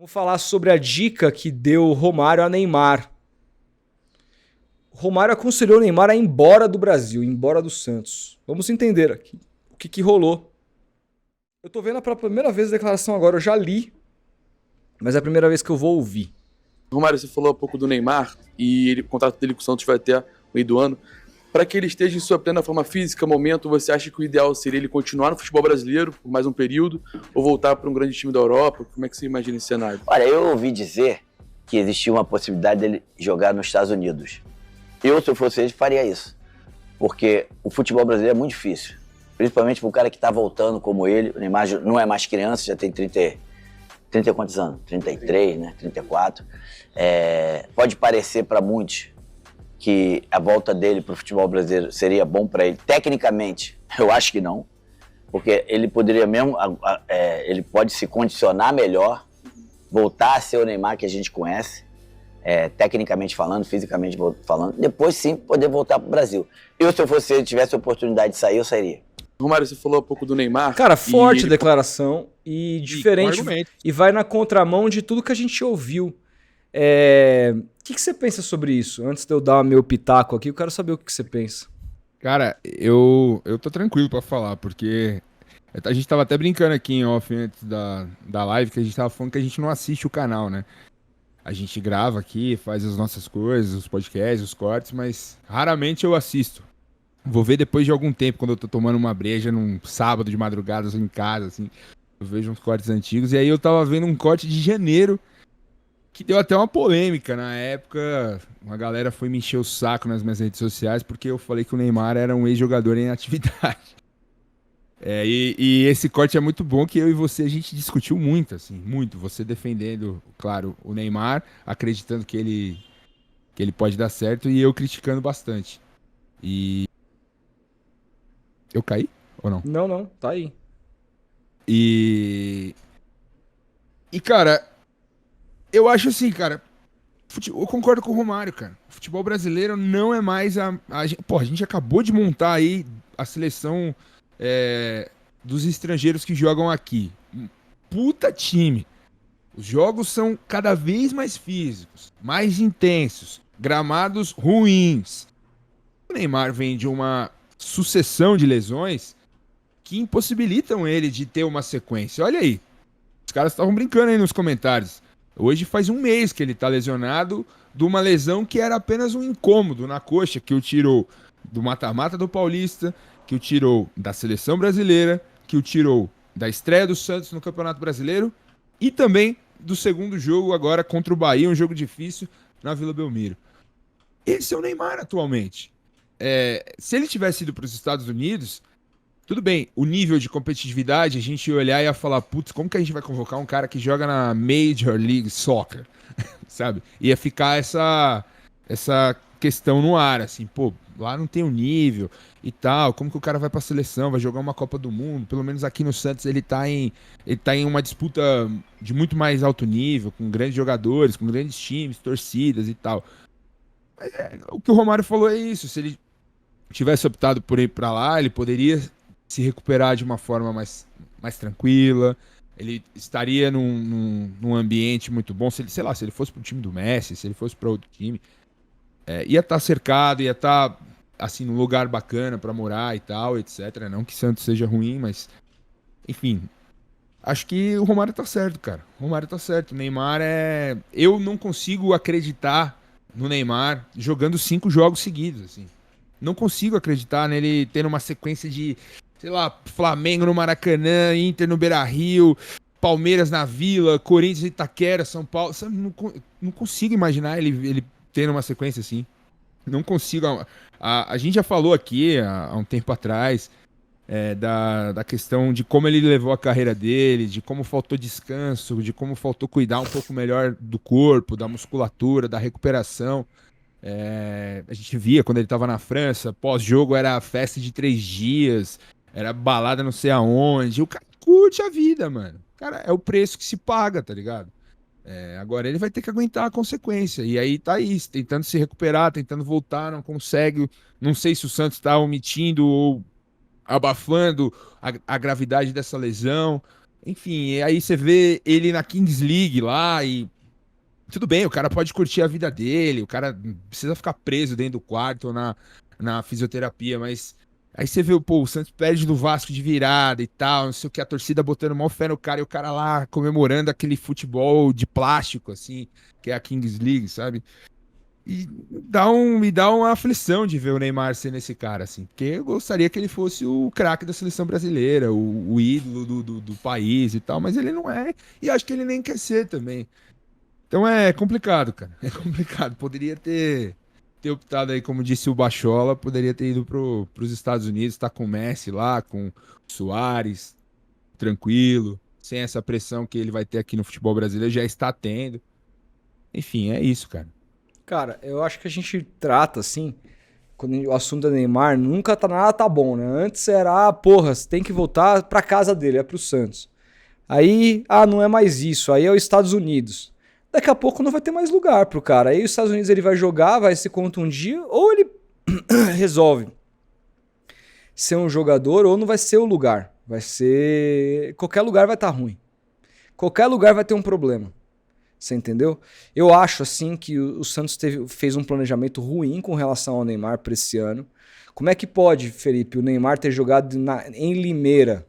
Vamos falar sobre a dica que deu Romário a Neymar. Romário aconselhou o Neymar a ir embora do Brasil, ir embora do Santos. Vamos entender aqui o que rolou. Eu tô vendo pela primeira vez a declaração agora, eu já li, mas é a primeira vez que eu vou ouvir. Romário, você falou há pouco do Neymar e o contrato dele com o Santos vai até o meio do ano. Para que ele esteja em sua plena forma física, momento, você acha que o ideal seria ele continuar no futebol brasileiro por mais um período ou voltar para um grande time da Europa? Como é que você imagina esse cenário? Olha, eu ouvi dizer que existia uma possibilidade dele jogar nos Estados Unidos. Eu, se eu fosse ele, faria isso. Porque o futebol brasileiro é muito difícil. Principalmente para o cara que está voltando como ele. O Neymar não é mais criança, já tem 30 e quantos anos? 33, né? 34. Pode parecer para muitos que a volta dele para o futebol brasileiro seria bom para ele. Tecnicamente, eu acho que não. Porque ele poderia mesmo, ele pode se condicionar melhor, voltar a ser o Neymar que a gente conhece, tecnicamente falando, fisicamente falando, depois sim poder voltar para o Brasil. Eu, se eu fosse ele, tivesse a oportunidade de sair, eu sairia. Romário, você falou há pouco do Neymar. Cara, forte declaração e diferente, e vai na contramão de tudo que a gente ouviu. O que você pensa sobre isso? Antes de eu dar meu pitaco aqui, eu quero saber o que você pensa. Cara, eu tô tranquilo pra falar, porque a gente tava até brincando aqui em off antes da live, que a gente tava falando que a gente não assiste o canal, né? A gente grava aqui, faz as nossas coisas, os podcasts, os cortes, mas raramente eu assisto. Vou ver depois de algum tempo, quando eu tô tomando uma breja num sábado de madrugada, assim, em casa, assim. Eu vejo uns cortes antigos, e aí eu tava vendo um corte de janeiro, que deu até uma polêmica. Na época, uma galera foi me encher o saco nas minhas redes sociais, porque eu falei que o Neymar era um ex-jogador em atividade. E esse corte é muito bom, que eu e você, a gente discutiu muito, assim, muito. Você defendendo, claro, o Neymar, acreditando que ele pode dar certo, e eu criticando bastante. E... Eu caí ou não? Não, tá aí. E, cara, eu acho assim, cara, eu concordo com o Romário, cara. O futebol brasileiro não é mais a gente acabou de montar aí a seleção dos estrangeiros que jogam aqui. Puta time. Os jogos são cada vez mais físicos, mais intensos, gramados ruins. O Neymar vem de uma sucessão de lesões que impossibilitam ele de ter uma sequência. Olha aí, os caras estavam brincando aí nos comentários. Hoje faz um mês que ele tá lesionado de uma lesão que era apenas um incômodo na coxa, que o tirou do mata-mata do Paulista, que o tirou da seleção brasileira, que o tirou da estreia do Santos no Campeonato Brasileiro e também do segundo jogo agora contra o Bahia, um jogo difícil na Vila Belmiro. Esse é o Neymar atualmente. Se ele tivesse ido para os Estados Unidos, tudo bem, o nível de competitividade, a gente ia olhar e ia falar, putz, como que a gente vai convocar um cara que joga na Major League Soccer, sabe? Ia ficar essa questão no ar, assim, pô, lá não tem o nível e tal, como que o cara vai pra seleção, vai jogar uma Copa do Mundo? Pelo menos aqui no Santos ele tá em uma disputa de muito mais alto nível, com grandes jogadores, com grandes times, torcidas e tal. Mas o que o Romário falou é isso, se ele tivesse optado por ir pra lá, ele poderia se recuperar de uma forma mais tranquila, ele estaria num ambiente muito bom, se ele fosse pro time do Messi, se ele fosse para outro time, ia estar cercado, ia estar assim, num lugar bacana para morar e tal, etc. Não que Santos seja ruim, mas enfim, acho que o Romário tá certo, cara. O Romário tá certo. O Neymar eu não consigo acreditar no Neymar jogando 5 jogos seguidos, assim. Não consigo acreditar nele tendo uma sequência de, sei lá, Flamengo no Maracanã, Inter no Beira-Rio, Palmeiras na Vila, Corinthians em Itaquera, São Paulo. Sabe, não consigo imaginar ele tendo uma sequência assim. Não consigo. A gente já falou aqui há um tempo atrás da questão de como ele levou a carreira dele, de como faltou descanso, de como faltou cuidar um pouco melhor do corpo, da musculatura, da recuperação. A gente via quando ele tava na França, pós-jogo era festa de 3 dias, era balada não sei aonde. O cara curte a vida, mano. Cara, é o preço que se paga, tá ligado? Agora ele vai ter que aguentar a consequência. E aí tá isso, tentando se recuperar, tentando voltar, não consegue. Não sei se o Santos tá omitindo ou abafando a gravidade dessa lesão. Enfim, e aí você vê ele na Kings League lá e tudo bem, o cara pode curtir a vida dele, o cara não precisa ficar preso dentro do quarto ou na fisioterapia, mas aí você vê, pô, o Santos perde do Vasco de virada e tal, não sei o que, a torcida botando mó fé no cara e o cara lá comemorando aquele futebol de plástico, assim, que é a Kings League, sabe? E me dá uma aflição de ver o Neymar sendo esse cara, assim, porque eu gostaria que ele fosse o craque da seleção brasileira, o ídolo do país e tal, mas ele não é, e acho que ele nem quer ser também. Então é complicado, cara. É complicado. Poderia ter optado aí, como disse o Bachola, poderia ter ido pros Estados Unidos, tá com o Messi lá, com o Suárez, tranquilo, sem essa pressão que ele vai ter aqui no futebol brasileiro, já está tendo. Enfim, é isso, cara. Cara, eu acho que a gente trata assim, quando o assunto é Neymar, nunca tá nada tá bom, né? Antes era, porra, você tem que voltar pra casa dele, é pro Santos. Aí, não é mais isso, aí é os Estados Unidos. Daqui a pouco não vai ter mais lugar pro cara. Aí os Estados Unidos ele vai jogar, vai se contundir, ou ele resolve ser um jogador, ou não vai ser o lugar. Vai ser. Qualquer lugar vai estar ruim. Qualquer lugar vai ter um problema. Você entendeu? Eu acho assim que o Santos fez um planejamento ruim com relação ao Neymar para esse ano. Como é que pode, Felipe, o Neymar ter jogado em Limeira?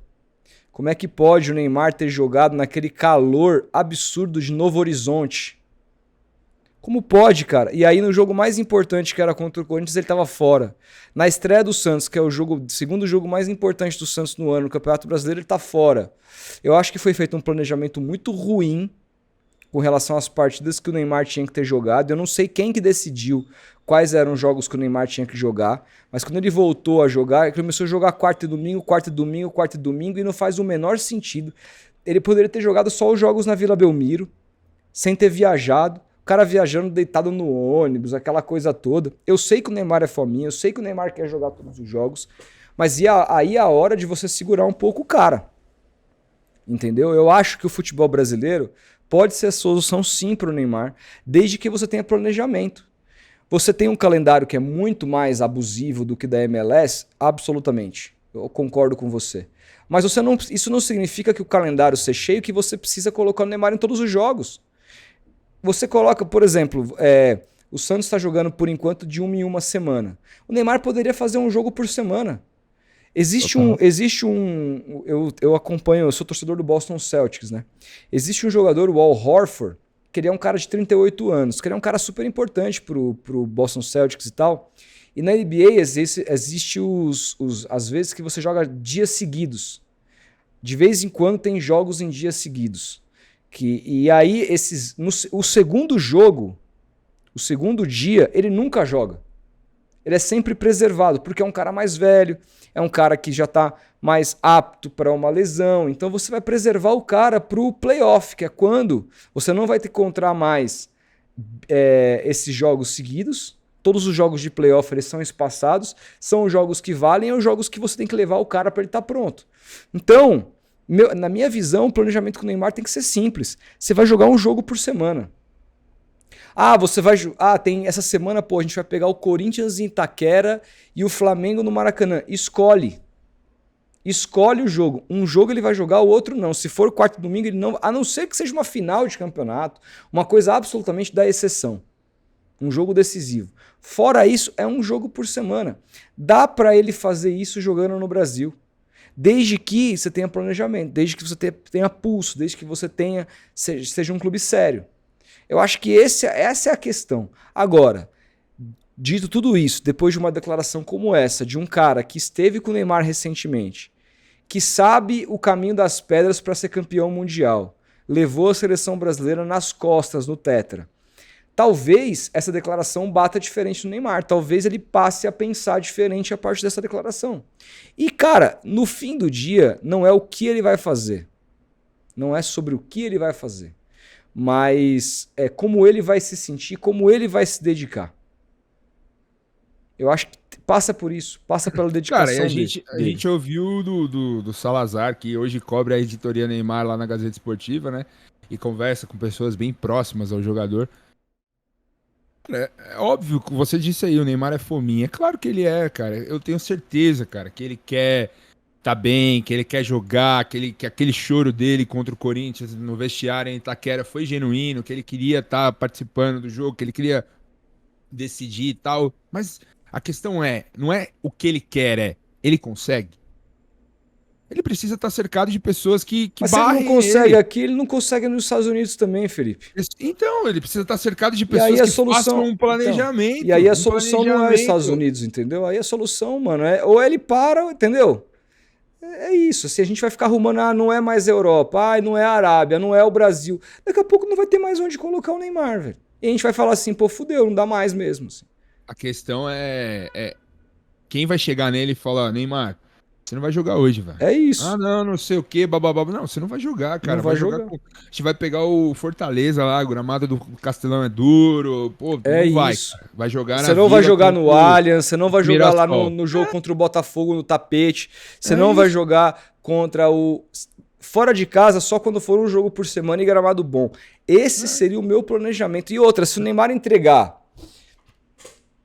Como é que pode o Neymar ter jogado naquele calor absurdo de Novo Horizonte? Como pode, cara? E aí no jogo mais importante, que era contra o Corinthians, ele tava fora. Na estreia do Santos, que é o segundo jogo mais importante do Santos no ano, no Campeonato Brasileiro, ele tá fora. Eu acho que foi feito um planejamento muito ruim com relação às partidas que o Neymar tinha que ter jogado. Eu não sei quem que decidiu quais eram os jogos que o Neymar tinha que jogar, mas quando ele voltou a jogar, ele começou a jogar quarta e domingo, quarta e domingo, quarta e domingo, e não faz o menor sentido. Ele poderia ter jogado só os jogos na Vila Belmiro, sem ter viajado, o cara viajando deitado no ônibus, aquela coisa toda. Eu sei que o Neymar é fominha, eu sei que o Neymar quer jogar todos os jogos, mas aí é a hora de você segurar um pouco o cara. Entendeu? Eu acho que o futebol brasileiro pode ser a solução sim para o Neymar, desde que você tenha planejamento. Você tem um calendário que é muito mais abusivo do que da MLS? Absolutamente. Eu concordo com você. Mas isso não significa que o calendário seja cheio que você precisa colocar o Neymar em todos os jogos. Você coloca, por exemplo, o Santos está jogando por enquanto de uma em uma semana. O Neymar poderia fazer um jogo por semana. Eu acompanho, eu sou torcedor do Boston Celtics, né? Existe um jogador, o Al Horford, que ele é um cara de 38 anos, que ele é um cara super importante pro Boston Celtics e tal. E na NBA existe às vezes que você joga dias seguidos. De vez em quando tem jogos em dias seguidos. E aí, o segundo jogo, o segundo dia, ele nunca joga. Ele é sempre preservado, porque é um cara mais velho, é um cara que já está mais apto para uma lesão. Então você vai preservar o cara para o playoff, que é quando você não vai ter que encontrar mais esses jogos seguidos. Todos os jogos de playoff eles são espaçados, são os jogos que valem, é os jogos que você tem que levar o cara para ele estar pronto. Então, na minha visão, o planejamento com o Neymar tem que ser simples. Você vai jogar um jogo por semana. Tem essa semana, a gente vai pegar o Corinthians em Itaquera e o Flamengo no Maracanã. Escolhe o jogo. Um jogo ele vai jogar, o outro não. Se for quarto e domingo, ele não. A não ser que seja uma final de campeonato, uma coisa absolutamente da exceção. Um jogo decisivo. Fora isso, é um jogo por semana. Dá para ele fazer isso jogando no Brasil. Desde que você tenha planejamento, desde que você tenha pulso, desde que você seja um clube sério. Eu acho que essa é a questão. Agora, dito tudo isso, depois de uma declaração como essa, de um cara que esteve com o Neymar recentemente, que sabe o caminho das pedras para ser campeão mundial, levou a seleção brasileira nas costas no Tetra. Talvez essa declaração bata diferente no Neymar, talvez ele passe a pensar diferente a partir dessa declaração. E, cara, no fim do dia, não é o que ele vai fazer. Não é sobre o que ele vai fazer. Mas é como ele vai se sentir, como ele vai se dedicar. Eu acho que passa por isso, passa pela dedicação Cara, dele. a gente ouviu do Salazar, que hoje cobre a editoria Neymar lá na Gazeta Esportiva, né? E conversa com pessoas bem próximas ao jogador. É óbvio que você disse aí, o Neymar é fominha. É claro que ele é, cara. Eu tenho certeza, cara, que ele quer tá bem, que ele quer jogar, que aquele choro dele contra o Corinthians no vestiário em Itaquera foi genuíno, que ele queria estar participando do jogo, que ele queria decidir e tal. Mas a questão não é o que ele quer, ele consegue. Ele precisa estar cercado de pessoas que Mas se ele barrem não consegue ele. aqui, ele não consegue nos Estados Unidos também, Felipe. Então, ele precisa estar cercado de E pessoas aí a que solução, façam um então, planejamento. e aí a um solução não é os Estados planejamento. Unidos, entendeu? Aí a solução, mano, ou ele para, entendeu? É isso. Se a gente vai ficar arrumando, não é mais a Europa, não é a Arábia, não é o Brasil. Daqui a pouco não vai ter mais onde colocar o Neymar, velho. E a gente vai falar assim, pô, fudeu, não dá mais mesmo. Assim. A questão é quem vai chegar nele e falar, Neymar, você não vai jogar hoje, velho. É isso. Ah, não sei o que, bababá. Não, você não vai jogar, cara. Não vai jogar. A gente vai pegar o Fortaleza lá, o gramado do Castelão é duro. Pô, É não vai, isso. cara. Vai jogar Você na não vai Vila jogar contra no o Allianz, você não vai jogar lá Mirassol. no jogo contra o Botafogo no tapete, você É não vai isso. jogar contra o. Fora de casa, só quando for um jogo por semana e gramado bom. Esse seria o meu planejamento. E outra, se o Neymar entregar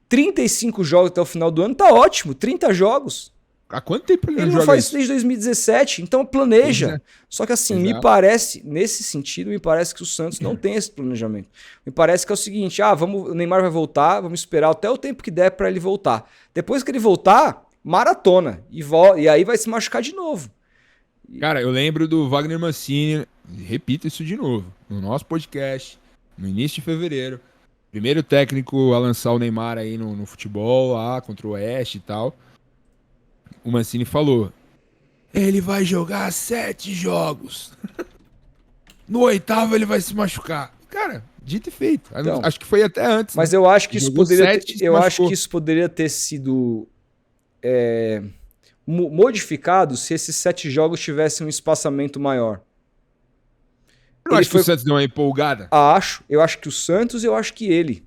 35 jogos até o final do ano, tá ótimo. 30 jogos. Há quanto tempo ele Ele não não joga faz isso isso? desde 2017, então planeja. Pois é. Só que assim, me Exato. parece, nesse sentido, me parece que o Santos não tem esse planejamento. Me parece que é o seguinte, o Neymar vai voltar, vamos esperar até o tempo que der pra ele voltar. Depois que ele voltar, maratona. E aí vai se machucar de novo. Cara, eu lembro do Wagner Mancini, repito isso de novo, no nosso podcast, no início de fevereiro. Primeiro técnico a lançar o Neymar aí no futebol, lá contra o Oeste e tal. O Mancini falou: ele vai jogar 7 jogos. No 8º ele vai se machucar. Cara, dito e feito. Então, Acho que foi até antes. Mas né? eu acho que isso Jogou poderia 7 e ter, se eu acho machucou. que isso poderia ter sido modificado se esses 7 jogos tivessem um espaçamento maior. Eu não Ele acho que o Santos deu uma empolgada. Eu acho que o Santos, eu acho que ele.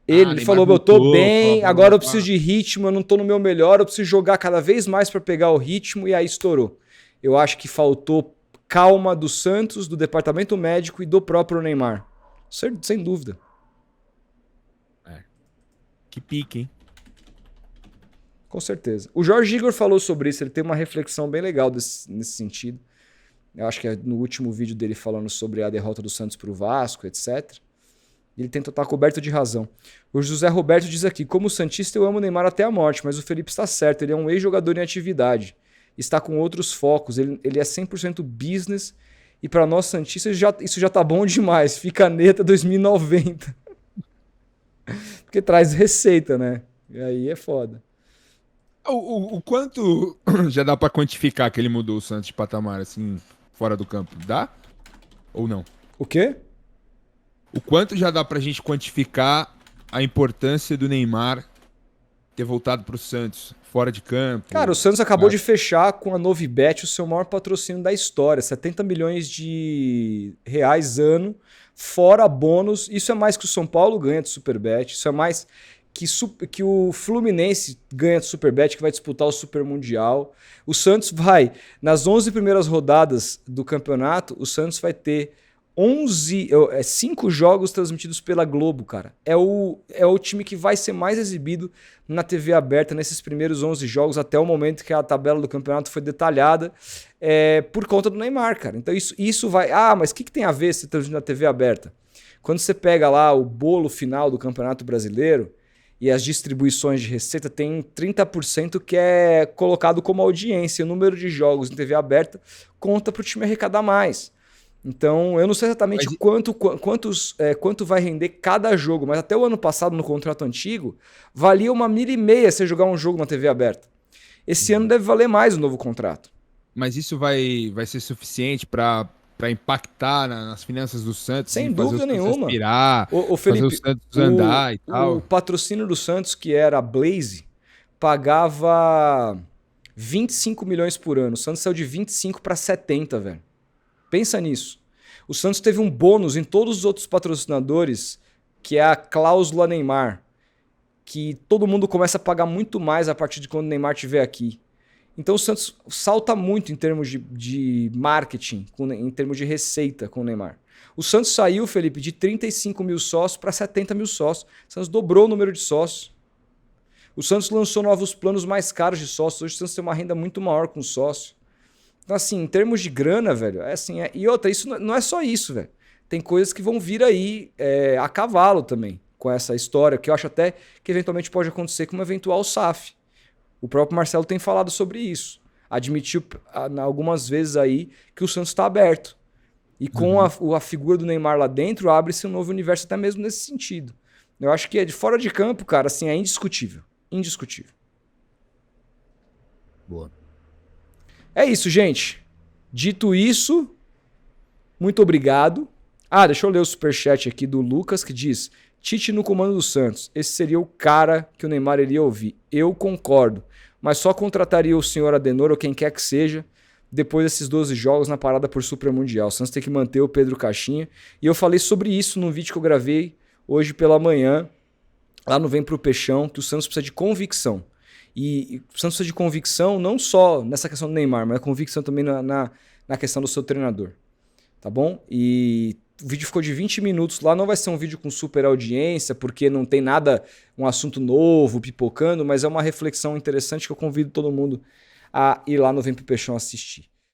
Ele Neymar falou, eu tô voltou, bem, pô, agora eu pô. preciso de ritmo, eu não tô no meu melhor, eu preciso jogar cada vez mais pra pegar o ritmo, e aí estourou. Eu acho que faltou calma do Santos, do departamento médico e do próprio Neymar. Sem dúvida. Que pique, hein? Com certeza. O Jorge Igor falou sobre isso, ele tem uma reflexão bem legal nesse sentido. Eu acho que é no último vídeo dele falando sobre a derrota do Santos pro Vasco, etc. Ele tenta estar coberto de razão. O José Roberto diz aqui, como santista eu amo o Neymar até a morte, mas o Felipe está certo, ele é um ex-jogador em atividade. Está com outros focos, ele é 100% business e para nós santistas isso já tá bom demais. Fica neta 2090. Porque traz receita, né? E aí é foda. O quanto já dá pra quantificar que ele mudou o Santos de patamar, assim, fora do campo? Dá? Ou não? O quê? O quanto já dá pra gente quantificar a importância do Neymar ter voltado pro Santos, fora de campo? Cara, o Santos acabou de fechar com a Novibet o seu maior patrocínio da história. 70 milhões de reais ano, fora bônus. Isso é mais que o São Paulo ganha de Superbet. Isso é mais que o Fluminense ganha de Superbet, que vai disputar o Super Mundial. O Santos vai, nas 11 primeiras rodadas do campeonato, o Santos vai ter 5 jogos transmitidos pela Globo, cara. É o time que vai ser mais exibido na TV aberta nesses primeiros 11 jogos, até o momento que a tabela do campeonato foi detalhada, por conta do Neymar, cara. Então isso vai... mas o que tem a ver se transmitir na TV aberta? Quando você pega lá o bolo final do Campeonato Brasileiro e as distribuições de receita, tem 30% que é colocado como audiência. O número de jogos em TV aberta conta para o time arrecadar mais. Então, eu não sei exatamente quanto vai render cada jogo, mas até o ano passado, no contrato antigo, valia 1,5 milha você jogar um jogo na TV aberta. Esse ano deve valer mais o novo contrato. Mas isso vai ser suficiente pra impactar nas finanças do Santos? Sem fazer dúvida o Santos nenhuma. respirar, O Felipe, fazer o Santos andar e tal? O patrocínio do Santos, que era a Blaze, pagava 25 milhões por ano. O Santos saiu de 25 para 70, velho. Pensa nisso. O Santos teve um bônus em todos os outros patrocinadores, que é a cláusula Neymar, que todo mundo começa a pagar muito mais a partir de quando o Neymar estiver aqui. Então o Santos salta muito em termos de marketing, em termos de receita com o Neymar. O Santos saiu, Felipe, de 35 mil sócios para 70 mil sócios. O Santos dobrou o número de sócios. O Santos lançou novos planos mais caros de sócios. Hoje o Santos tem uma renda muito maior com sócio. Então, assim, em termos de grana, velho, é assim. E outra, isso não é só isso, velho. Tem coisas que vão vir aí a cavalo também com essa história, que eu acho até que eventualmente pode acontecer com uma eventual SAF. O próprio Marcelo tem falado sobre isso. Admitiu algumas vezes aí que o Santos está aberto. E com a figura do Neymar lá dentro, abre-se um novo universo até mesmo nesse sentido. Eu acho que de fora de campo, cara, assim, é indiscutível. Indiscutível. Boa. É isso, gente. Dito isso, muito obrigado. Deixa eu ler o superchat aqui do Lucas, que diz: Tite no comando do Santos. Esse seria o cara que o Neymar iria ouvir. Eu concordo. Mas só contrataria o senhor Adenor ou quem quer que seja depois desses 12 jogos na parada por Super Mundial. O Santos tem que manter o Pedro Caixinha. E eu falei sobre isso num vídeo que eu gravei hoje pela manhã, lá no Vem Pro Peixão, que o Santos precisa de convicção. E o Santos precisa de convicção não só nessa questão do Neymar, mas convicção também na questão do seu treinador. Tá bom? E o vídeo ficou de 20 minutos lá, não vai ser um vídeo com super audiência, porque não tem nada, um assunto novo, pipocando, mas é uma reflexão interessante que eu convido todo mundo a ir lá no Vem Pro Peixão assistir.